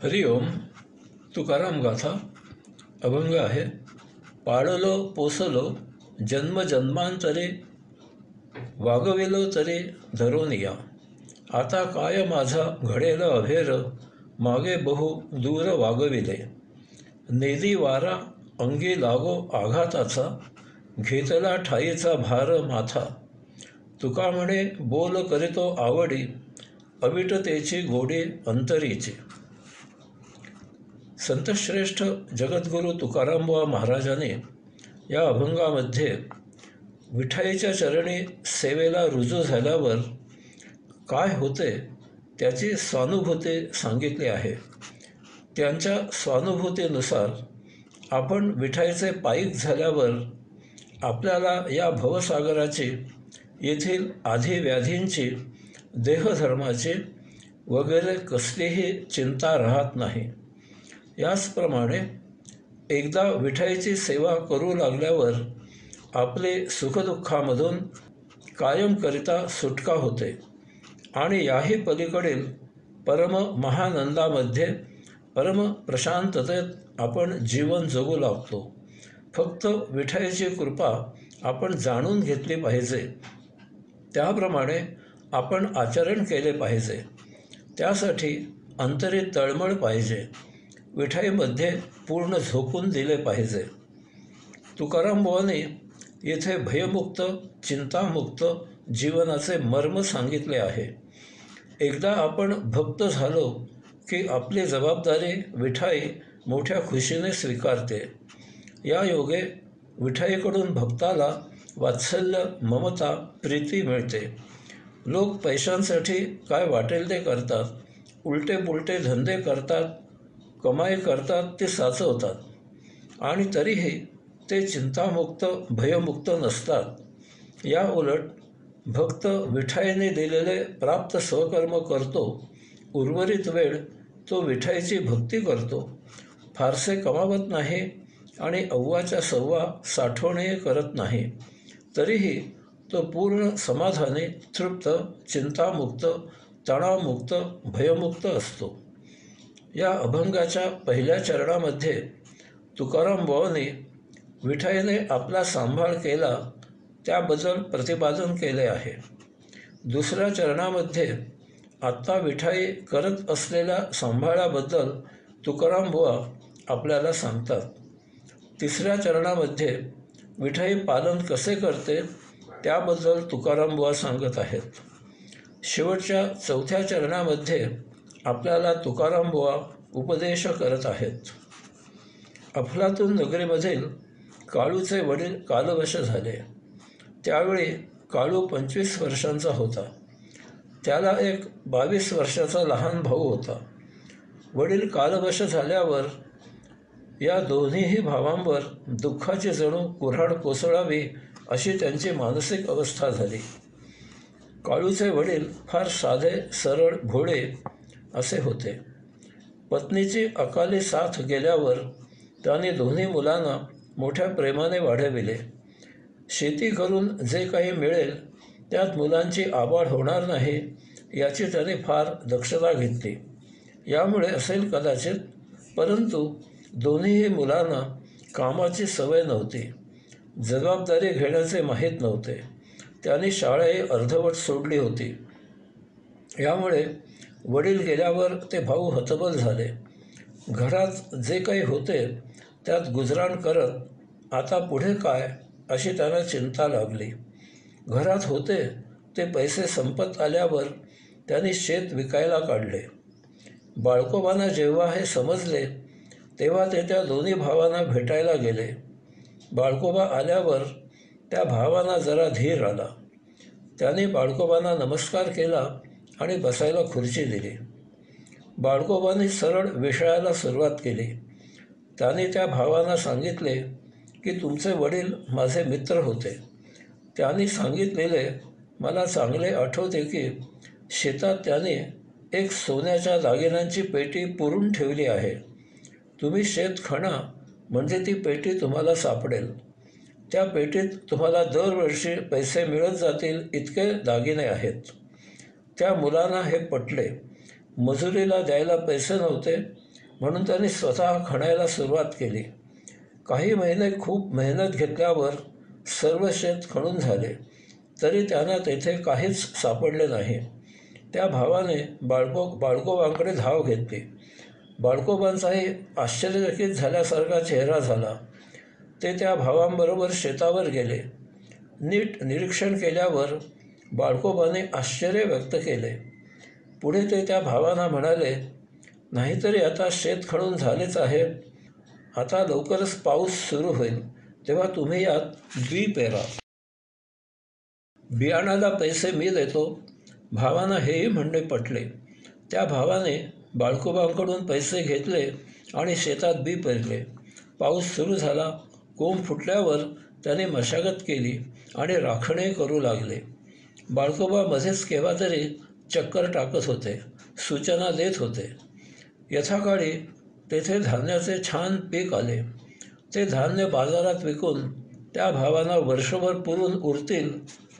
हरिओम. तुकाराम गाथा अभंग आहे. पाळलो पोसलो जन्मजन्मांतरे, वागविलो तरी धरून या. आता काय माझा घडेल अभेर, मागे बहु दूर वागविले. नेदी वारा अंगी लागो आघाताचा, घेतला ठाईचा भार माथा. तुका म्हणे बोल करीतो आवडी, अविटतेची गोडी अंतरीची. संतश्रेष्ठ जगद्गुरू तुकारामबुवा महाराजांनी या अभंगामध्ये विठाईच्या चरणी सेवेला रुजू झाल्यावर काय होते त्याची स्वानुभूती सांगितली आहे. त्यांच्या स्वानुभूतीनुसार आपण विठाईचे पायीक झाल्यावर आपल्याला या भवसागराची, येथील आधिव्याधींची, देहधर्माची वगैरे कसलीही चिंता राहत नाही. याचप्रमाणे एकदा विठाईची सेवा करू लागल्यावर आपले सुखदुःखामधून कायमकरिता सुटका होते आणि याही पलीकडील परम महानंदामध्ये, परम प्रशांततेत आपण जीवन जगू लागतो. फक्त विठाईची कृपा आपण जाणून घेतली पाहिजे, त्याप्रमाणे आपण आचरण केले पाहिजे. त्यासाठी अंतरी तळमळ पाहिजे, विठाईमध्ये पूर्ण झोकून दिले पाहिजे. तुकारामबुवांनी येथे भयमुक्त, चिंतामुक्त जीवनाचे मर्म सांगितले आहे. एकदा आपण भक्त झालो की आपली जबाबदारी विठाई मोठ्या खुशीने स्वीकारते. या योगे विठाईकडून भक्ताला वात्सल्य, ममता, प्रीती मिळते. लोक पैशांसाठी काय वाटेल ते करतात, उलटे पुलटे धंदे करतात, कमाई करतात, ते साचवतात आणि तरीही ते चिंतामुक्त, भयमुक्त नसतात. या उलट भक्त विठाईने दिलेले प्राप्त स्वकर्म करतो. उर्वरित वेळ तो विठाईची भक्ती करतो. फारसे कमावत नाही आणि अव्वाच्या सव्वा साठवणही करत नाही. तरीही तो पूर्ण समाधानी, तृप्त, चिंतामुक्त, तणावमुक्त, भयमुक्त असतो. या अभंगाच्या पहिल्या चरणामध्ये तुकारामबुवांनी विठाईने आपला सांभाळ केला त्याबद्दल प्रतिपादन केले आहे. दुसऱ्या चरणामध्ये आत्ता विठाई करत असलेल्या सांभाळाबद्दल तुकारामबुवा आपल्याला सांगतात. तिसऱ्या चरणामध्ये विठाई पालन कसे करते त्याबद्दल तुकारामबुवा सांगत आहेत. शेवटच्या चौथ्या चरणामध्ये आपल्याला तुकारामबुवा उपदेश करत आहेत. अफलातून नगरीमधील काळूचे वडील कालवश झाले. त्यावेळी काळू 25 वर्षांचा होता. त्याला एक 22 वर्षाचा लहान भाऊ होता. वडील कालवश झाल्यावर या दोन्हीही भावांवर दुःखाची जणू कुऱ्हाड कोसळावी अशी त्यांची मानसिक अवस्था झाली. काळूचे वडील फार साधे, सरळ, भोळे असे होते. पत्नीची अकाली साथ गेल्यावर त्यांनी दोन्ही मुलांना मोठ्या प्रेमाने वाढविले. शेती करून जे काही मिळेल त्यात मुलांची आबाळ होणार नाही याची त्याने फार दक्षता घेतली. यामुळे असेल कदाचित, परंतु दोन्हीही मुलांना कामाची सवय नव्हती, जबाबदारी घेण्याचे माहीत नव्हते. त्यांनी शाळाही अर्धवट सोडली होती. यामुळे वडील गेल्यावर ते भाऊ हतबल झाले. घरात जे काही होते त्यात गुजराण करत आता पुढे काय अशी त्यांना चिंता लागली. घरात होते ते पैसे संपत आल्यावर त्यांनी शेत विकायला काढले. बाळकोबांना जेव्हा हे समजले तेव्हा ते त्या दोन्ही भावांना भेटायला गेले. बाळकोबा आल्यावर त्या भावांना जरा धीर आला. त्यांनी बाळकोबांना नमस्कार केला आणि बसायला खुर्ची दिली. बाळकोबांनी सरळ विषयाला सुरुवात केली. त्यांनी त्या भावांना सांगितले की तुमचे वडील माझे मित्र होते. त्यांनी सांगितलेले मला चांगले आठवते की शेतात त्यांनी एक सोन्याच्या दागिन्यांची पेटी पुरून ठेवली आहे. तुम्ही शेत खणा म्हणजे ती पेटी तुम्हाला सापडेल. त्या पेटीत तुम्हाला दरवर्षी पैसे मिळत जातील इतके दागिने आहेत. त्या मुलांना हे पटले. मजुरीला द्यायला पैसे नव्हते म्हणून त्यांनी स्वतः खणायला सुरुवात केली. काही महिने खूप मेहनत घेतल्यावर सर्व शेत खणून झाले, तरी त्यांना तेथे काहीच सापडले नाही. त्या भावाने बाळकोबांकडे धाव घेतली. बाळकोबांचाही आश्चर्यचकित झाल्यासारखा चेहरा झाला. ते त्या भावांबरोबर शेतावर गेले. नीट निरीक्षण केल्यावर बाळकोबाने आश्चर्य व्यक्त केले. पुढे ते त्या भावांना म्हणाले, नाहीतरी आता शेत खणून झालेच आहे. आता लवकरच पाऊस सुरू होईल, तेव्हा तुम्ही यात बी पेरा. बियाणाला पैसे मी देतो. भावांना हेही म्हणणे पटले. त्या भावाने बाळकोबांकडून पैसे घेतले आणि शेतात बी पेरले. पाऊस सुरू झाला. कोंब फुटल्यावर त्याने मशागत केली आणि राखणे करू लागले. बाळकोबा मध्येच केव्हा तरी चक्कर टाकत होते, सूचना देत होते. यथाकाळी तेथे धान्याचे छान पीक आले. ते धान्य बाजारात विकून त्या भावांना वर्षभर पुरून उरतील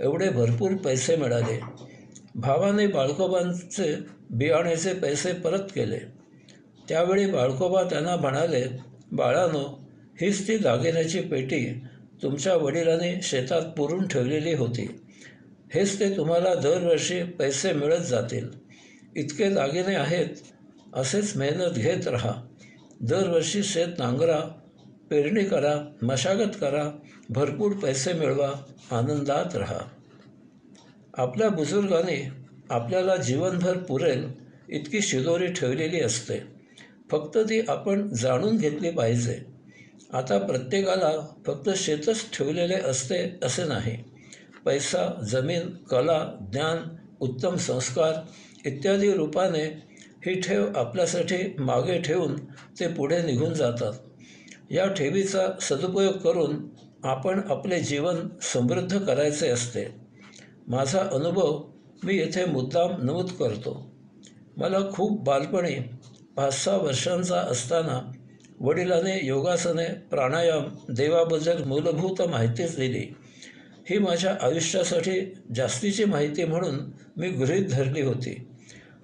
एवढे भरपूर पैसे मिळाले. भावाने बाळकोबांचे बियाण्याचे पैसे परत केले. त्यावेळी बाळकोबा त्यांना म्हणाले, बाळांनो, हीच ती दागिन्याची पेटी तुमच्या वडिलांनी शेतात पुरून ठेवलेली होती. हेच ते तुम्हाला दरवर्षी पैसे मिळत जातील. इतके दागिने आहेत, असेच मेहनत घेत राहा. दरवर्षी शेत नांगरा, पेरणी करा, मशागत करा, भरपूर पैसे मिळवा, आनंदात राहा. आपल्या बुजुर्गांनी आपल्याला जीवनभर पुरेल इतकी शिदोरी ठेवलेली असते. फक्त ती आपण जाणून घेतली पाहिजे. आता प्रत्येकाला फक्त शेतच ठेवलेले असते असे नाही. पैसा, जमीन, कला, ज्ञान, उत्तम संस्कार इत्यादी रूपाने ही ठेव आपल्यासाठी मागे ठेवून ते पुढे निघून जातात. या ठेवीचा सदुपयोग करून आपण आपले जीवन समृद्ध करायचे असते. माझा अनुभव मी येथे मुद्दाम नमूद करतो. मला खूप बालपणी 5-6 वर्षांचा असताना वडिलांनी योगासने, प्राणायाम, देवाबद्दल मूलभूत माहितीच दिली. ही माझ्या आयुष्यासाठी जास्तीची माहिती म्हणून मी गृहीत धरली होती.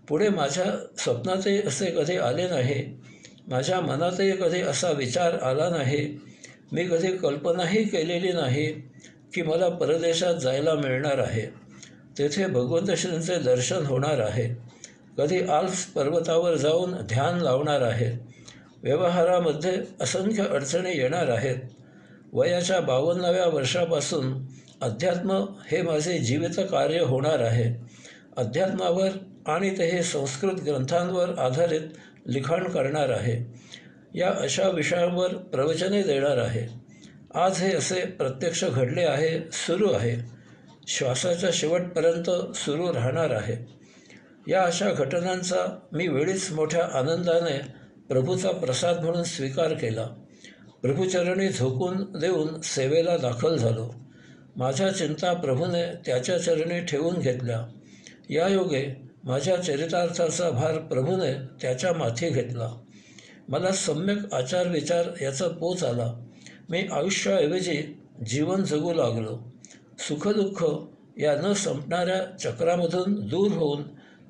पुढे माझ्या स्वप्नातही असे कधी आले नाही. माझ्या मनातही कधी असा विचार आला नाही. मी कधी कल्पनाही केलेली नाही की मला परदेशात जायला मिळणार आहे, तेथे भगवंतश्रींचे दर्शन होणार आहे, कधी आल्प्स पर्वतावर जाऊन ध्यान लावणार आहे. व्यवहारामध्ये असंख्य अडचणी येणार आहेत. वयाच्या 52व्या वर्षापासून अध्यात्म हे माझे जीवित कार्य होणार आहे. अध्यात्मावर आणि तेही संस्कृत ग्रंथांवर आधारित लिखाण करणार आहे. या अशा विषयांवर प्रवचने देणार आहे. आज हे असे प्रत्यक्ष घडले आहे, सुरू आहे, श्वासाच्या शेवटपर्यंत सुरू राहणार आहे. या अशा घटनांचा मी वेळीच मोठ्या आनंदाने प्रभूचा प्रसाद म्हणून स्वीकार केला. प्रभूचरणी झोकून देऊन सेवेला दाखल झालो. माझ्या चिंता प्रभूने त्याच्या चरणी ठेवून घेतल्या. या योगे माझ्या चरितार्थाचा भार प्रभूने त्याच्या माथी घेतला. मला सम्यक आचारविचार याचा पोच आला. मी आयुष्याऐवजी जीवन जगू लागलो. सुखदुःख या न संपणाऱ्या चक्रामधून दूर होऊन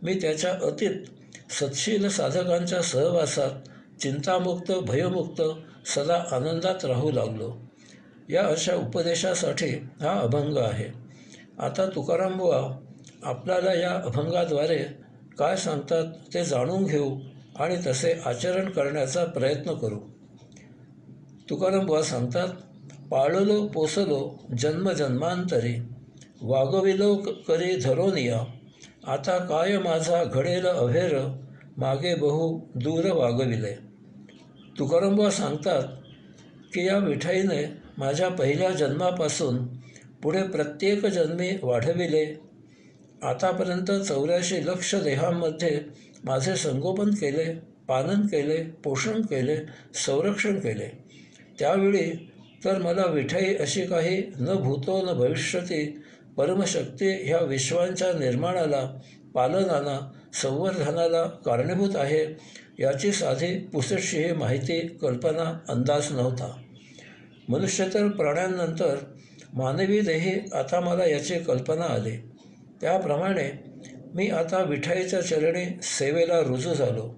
मी त्याच्या अतीत सत्शील साधकांच्या सहवासात चिंतामुक्त, भयमुक्त, सदा आनंदात राहू लागलो. या अशा उपदेशासाठी हा अभंग आहे. आता तुकाराम बुवा आपल्याला या अभंगाद्वारे काय सांगतात ते जाणून घेऊ आणि तसे आचरण करण्याचा प्रयत्न करू. तुकाराम बुवा सांगतात, पाळलो पोसलो जन्मजन्मांतरी, वागविलो करी धरोनिया, आता काय माझा घडेल अभेर, मागे बहु दूर वागविले. तुकाराम बुवा सांगतात की या विठाईने माझ्या पहिल्या जन्मापासून पुढे प्रत्येक जन्मी वाढविले. आतापर्यंत 84 लक्ष देहांमध्ये माझे संगोपन केले, पालन केले, पोषण केले, संरक्षण केले. त्यावेळी तर मला विठाई अशी काही न भूतो न भविष्यती परमशक्ती ह्या विश्वांच्या निर्माणाला, पालनाला, संवर्धनाला कारणीभूत आहे याची साधी पुसटशी माहिती, कल्पना, अंदाज नव्हता. मनुष्यतर प्राण्यांनंतर मानवी देही आता मला याची कल्पना आली. त्याप्रमाणे मी आता विठाईच्या चरणी सेवेला रुजू झालो.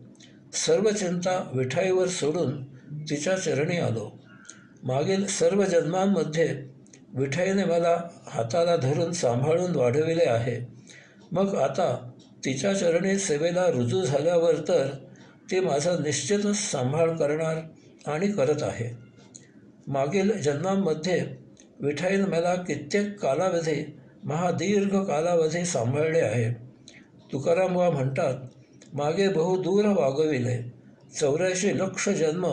सर्व चिंता विठाईवर सोडून तिच्या चरणी आलो. मागील सर्व जन्मांमध्ये विठाईने मला हाताला धरून सांभाळून वाढविले आहे. मग आता तिच्या चरणी सेवेला रुजू झाल्यावर तर ती माझा निश्चितच सांभाळ करणार आणि करत आहे. मागील जन्मांमध्ये विठाईने मला कित्येक कालावधी, महादीर्घ कालावधी सांभाळले आहे. तुकारामबुवा म्हणतात, मागे बहुदूर वागविले. 84 लक्ष जन्म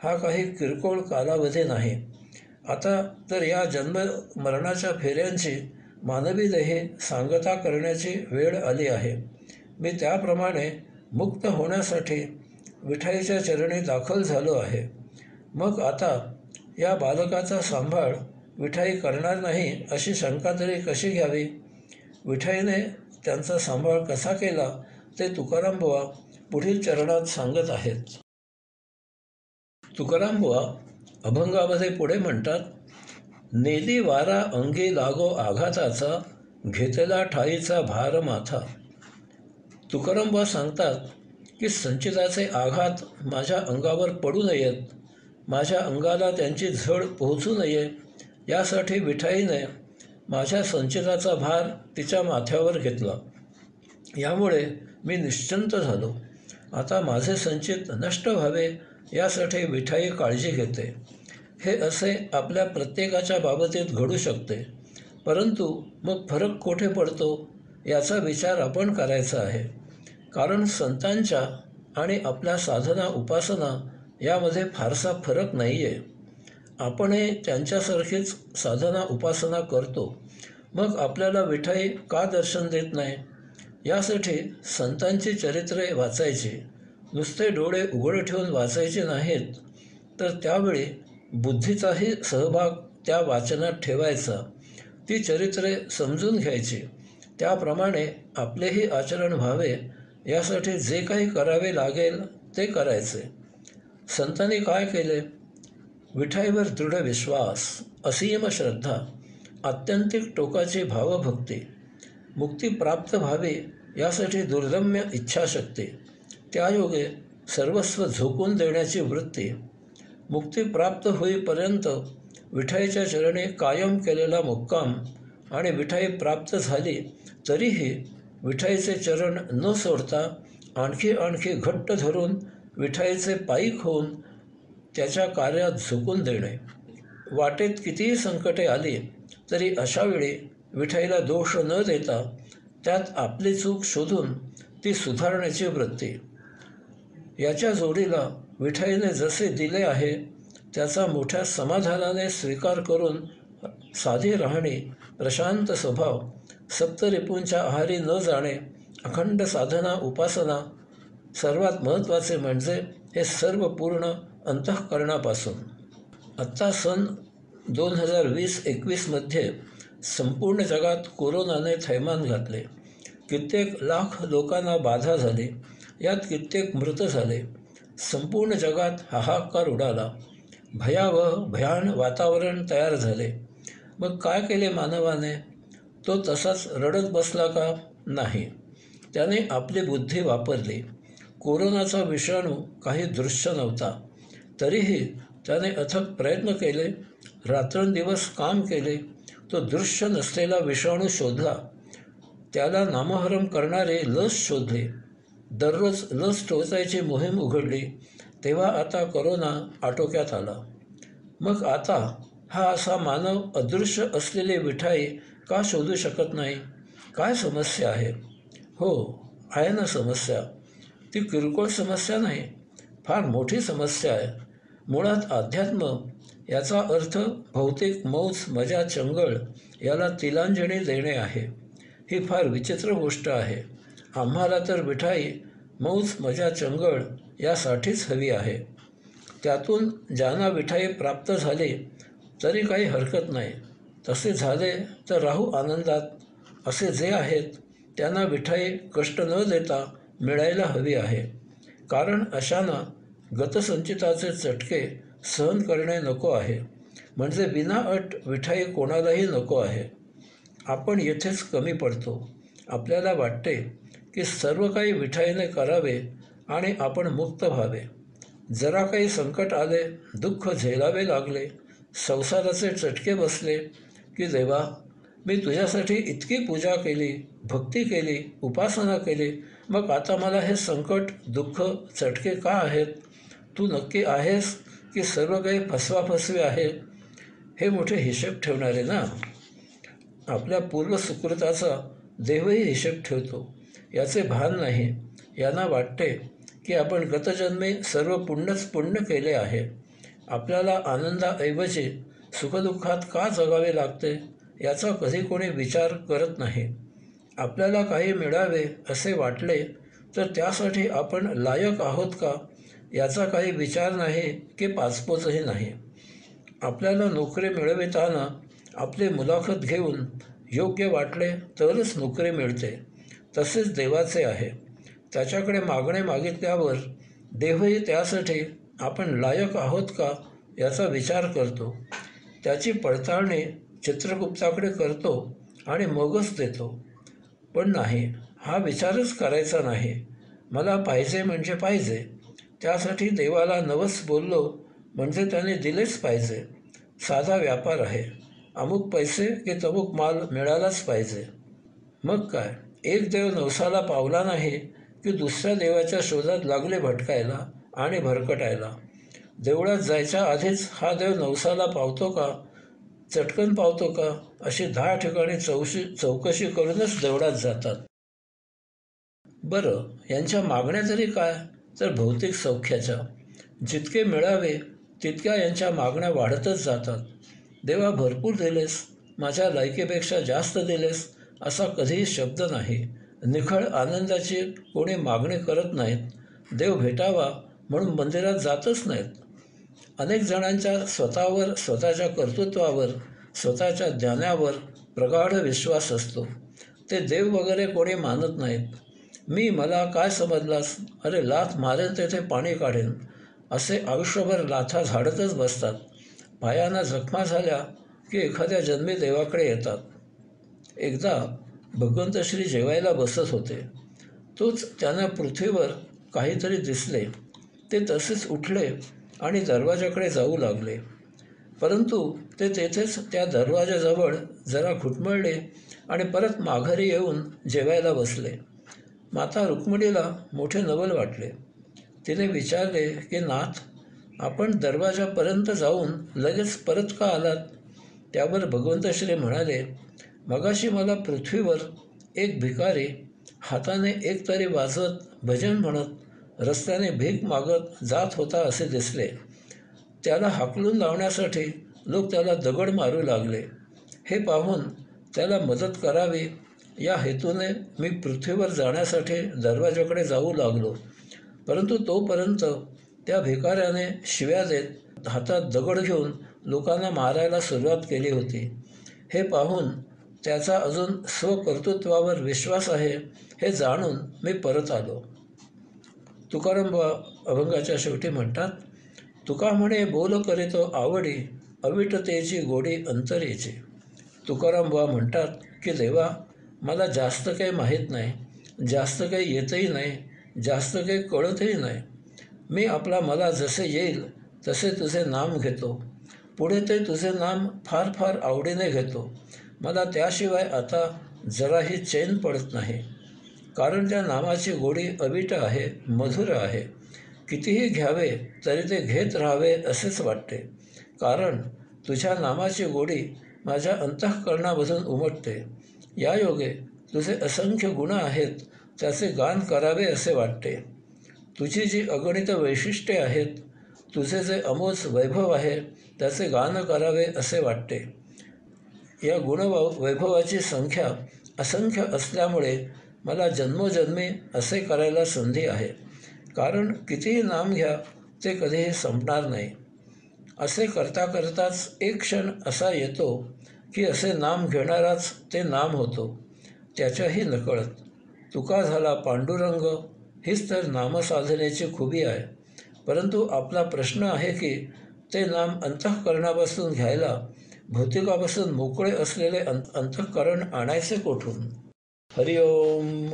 हा काही किरकोळ कालावधी नाही. आता तर या जन्म मरणाच्या फेऱ्यांची मानवी देही सांगता करण्याची वेळ आली आहे. मी त्याप्रमाणे मुक्त होण्यासाठी विठाईच्या चरणी दाखल झालो आहे. मग आता या बालकाचा सांभाळ विठाई करणार नाही अशी शंका तरी कशी घ्यावी? विठाईने त्यांचा सांभाळ कसा केला ते तुकारामबुवा पुढील चरणात सांगत आहेत. तुकारामबुवा अभंगामध्ये पुढे म्हणतात, नेली वारा अंगी लागो आघाताचा, घेतला ठाईचा भार माथा. तुकारामबुवा सांगतात की संचिताचे आघात माझ्या अंगावर पडू नयेत, माझ्या अंगाला त्यांची झळ पोहोचू नये, यासाठी विठाईने माझ्या संचिताचा भार तिच्या माथ्यावर घेतला. यामुळे मी निश्चिंत झालो. आता माझे संचित नष्ट व्हावे यासाठी विठाई काळजी घेते. हे असे आपल्या प्रत्येकाच्या बाबतीत घडू शकते. परंतु मग फरक कोठे पडतो याचा विचार आपण करायचा आहे. कारण संतांच्या आणि आपल्या साधना उपासना यामध्ये फारसा फरक नाही आहे. आपणही त्यांच्यासारखीच साधना उपासना करतो. मग आपल्याला विठाई का दर्शन देत नाही? यासाठी संतांची चरित्रे वाचायची. नुसते डोळे उघड ठेवून वाचायचे नाहीत, तर त्यावेळी बुद्धीचाही सहभाग त्या वाचनात ठेवायचा. ती चरित्रे समजून घ्यायची. त्याप्रमाणे आपलेही आचरण व्हावे यासाठी जे काही करावे लागेल ते करायचे. संतांनी काय केले? विठाईवर दृढ विश्वास, असीम श्रद्धा, आत्यंतिक टोकाची भावभक्ती, मुक्ती प्राप्त व्हावी यासाठी दुर्दम्य इच्छाशक्ती, त्यायोगे सर्वस्व झोकून देण्याची वृत्ती, मुक्ती प्राप्त होईपर्यंत विठाईच्या चरणी कायम केलेला मुक्काम आणि विठाई प्राप्त झाली तरीही विठाईचे चरण न सोडता आणखी घट्ट धरून विठाईचे पाईक होऊन त्याच्या कार्यात झोकून देणे. वाटेत कितीही संकटे आली तरी अशावेळी विठाईला दोष न देता त्यात आपली चूक शोधून ती सुधारण्याची वृत्ती. याच्या जोडीला विठाईने जसे दिले आहे त्याचा मोठ्या समाधानाने स्वीकार करून साधी राहणी, प्रशांत स्वभाव, सप्तरिपूंच्या आहारी न जाणे, अखंड साधना उपासना, सर्वात महत्त्वाचे म्हणजे हे सर्व पूर्ण अंतःकरणापासून. आत्ता सन 2020-21मध्ये संपूर्ण जगात कोरोनाने थैमान घातले. कित्येक लाख लोकांना बाधा झाली. यात कित्येक मृत झाले. संपूर्ण जगात हाहाकार उडाला. भयान वातावरण तयार झाले. मग काय केले मानवाने? तो तसाच रडत बसला का? नाही. त्याने आपली बुद्धी वापरली. कोरोनाचा विषाणू काही दृश्य नव्हता. तरीही त्याने अथक प्रयत्न केले. रात्रंदिवस काम केले. तो दृश्य नसलेला विषाणू शोधला. त्याला नामोहरम करणारे लस शोधले. दररोज लस टोचायची मोहीम उघडली. तेव्हा आता कोरोना आटोक्यात आला. मग आता हा असा मानव अदृश्य असलेली विठाई का शोधू शकत नाही? काय समस्या आहे? हो, आहे ना समस्या. ती किरकोळ समस्या नाही, फार मोठी समस्या आहे. मुळात अध्यात्म याचा अर्थ भौतिक मौज मजा चंगळ याला तिलांजली देणे आहे. ही फार विचित्र गोष्ट आहे. आम्हाला तर विठाई मौज मजा चंगळ यासाठीच हवी आहे. त्यातून ज्यांना विठाई प्राप्त झाली तरी काही हरकत नाही. तसे झाले तर राहू आनंदात. असे जे आहेत त्यांना विठाई कष्ट न देता मिळायला हवी आहे. कारण अशांना गतसंचिताचे चटके सहन करणे नको आहे. म्हणजे विनाअट विठाई कोणालाही नको आहे. आपण येथेच कमी पडतो. आपल्याला वाटते की सर्व काही विठाईने करावे आणि आपण मुक्त व्हावे. जरा काही संकट आले, दुःख झेलावे लागले, संसाराचे चटके बसले की देवा, मी तुझ्यासाठी इतकी पूजा केली, भक्ती केली, उपासना केली, मग आता मला हे संकट, दुःख, चटके का आहेत? तू नक्की आहेस की सर्व काही फसवाफसवी आहे? हे मोठे हिशेब ठेवणारे ना. आपल्या पूर्वसुकृताचा देवही हिशेब ठेवतो. याचे भान नाही. यांना वाटते की आपण गतजन्मी सर्व पुण्य केले आहे. आपल्याला आनंदाऐवजी सुखदुःखात का जगावे लागते याचा कधी कोणी विचार करत नाही. आपल्याला काही मिळावे असे वाटले तर त्यासाठी आपण लायक आहोत का याचा काही विचार नाही की पाचपोचही नाही. आपल्याला नोकरी मिळविताना आपली मुलाखत घेऊन योग्य वाटले तरच नोकरी मिळते. तसेच देवाचे आहे. त्याच्याकडे मागणे मागितल्यावर देवही त्यासाठी आपण लायक आहोत का याचा विचार करतो. त्याची पडताळणी चित्रगुप्ताकडे करतो आणि मगच देतो. पण नाही, हा विचारच करायचा नाही. मला पाहिजे म्हणजे पाहिजे. त्यासाठी देवाला नवस बोललो म्हणजे त्याने दिलेच पाहिजे. साधा व्यापार आहे. अमुक पैसे की तमुक माल मिळालाच पाहिजे. मग काय, एक देव नवसाला पावला नाही की दुसऱ्या देवाच्या शोधात लागले भटकायला आणि भरकटायला. देवळात जायच्या आधीच हा देव नवसाला पावतो का, चटकन पावतो का अशी 10 ठिकाणी चौकशी करूनच देवळात जातात. बरं, यांच्या मागण्या तरी काय? तर भौतिक सौख्याच्या. जितके मिळावे तितक्या यांच्या मागण्या वाढतच जातात. देवा, भरपूर दिलेस, माझ्या लायकीपेक्षा जास्त दिलेस असा कधीही शब्द नाही. निखळ आनंदाची कोणी मागणी करत नाहीत. देव भेटावा म्हणून मंदिरात जातच नाहीत. अनेक जणांच्या स्वतःवर, स्वतःच्या कर्तृत्वावर, स्वतःच्या ज्ञानावर प्रगाढ विश्वास असतो. ते देव वगैरे कोणी मानत नाहीत. मी, मला काय समजलास, अरे लाथ मारेन तेथे पाणी काढेन असे आयुष्यभर लाथा झाडतच बसतात. पायांना जखमा झाल्या की एखाद्या जन्मी देवाकडे येतात. एकदा भगवंत श्री जेवायला बसत होते. तोच त्यांना पृथ्वीवर काहीतरी दिसले. ते तसेच उठले आणि दरवाजाकडे जाऊ लागले. परंतु ते तेथेच त्या दरवाजाजवळ जरा घुटमळले आणि परत माघारी येऊन जेवायला बसले. माता रुक्मिणीला मोठे नवल वाटले. तिने विचारले की नाथ, आपण दरवाजापर्यंत जाऊन लगेच परत का आलात? त्यावर भगवंत श्री म्हणाले, मगाशी मला पृथ्वीवर एक भिकारी हाताने एक तरी वाजवत, भजन म्हणत रस्त्याने भीक मागत जात होता असे दिसले. त्याला हाकलून लावण्यासाठी लोक त्याला दगड मारू लागले. हे पाहून त्याला मदत करावी या हेतूने मी पृथ्वीवर जाण्यासाठी दरवाजाकडे जाऊ लागलो. परंतु तोपर्यंत त्या भिकाऱ्याने शिव्या देत हातात दगड घेऊन लोकांना मारायला सुरुवात केली होती. हे पाहून त्याचा अजून स्वकर्तृत्वावर विश्वास आहे हे जाणून मी परत आलो. तुकाराम अभंगाच्या शेवटी म्हणतात, तुका म्हणे बोल करीतो आवडी, अविटतेची गोडी अंतरेची. तुकाराम म्हणतात की देवा, मला जास्त काही माहीत नाही, जास्त काही येतही नाही, जास्त काही कळतही नाही. मी आपला मला जसे येईल तसे तुझे नाम घेतो. पुढे ते तुझे नाम फार फार आवडीने घेतो. मला त्याशिवाय आता जराही चैन पडत नाही. कारण त्या नामाची गोडी अविट आहे, मधुर आहे. कितीही घ्यावे तरी ते घेत राहावे असेच वाटते. कारण तुझ्या नामाची गोडी माझ्या अंतःकरणामधून उमटते. यायोगे तुझे असंख्य गुण आहेत, त्याचे गान करावे असे वाटते. तुझी जी अगणित वैशिष्ट्ये आहेत, तुझे जे अमोघ वैभव आहे त्याचे गान करावे असे वाटते. या वैभवाची संख्या असंख्य असल्यामुळे मला जन्मोजन्मी असे करायला संधी आहे. कारण कितीही नाम घ्या ते कधीही संपणार नाही. असे करता करताच एक क्षण असा येतो की असे नाम घेणाराच ते नाम होतो, त्याच्याही नकळत. तुका झाला पांडुरंग, हीच तर नामसाधनेची खुबी आहे. परंतु आपला प्रश्न आहे की ते नाम अंतःकरणापासून घ्यायला भौतिकापासून मोकळे असलेले अंतःकरण आणायचे कोठून? हरिओम.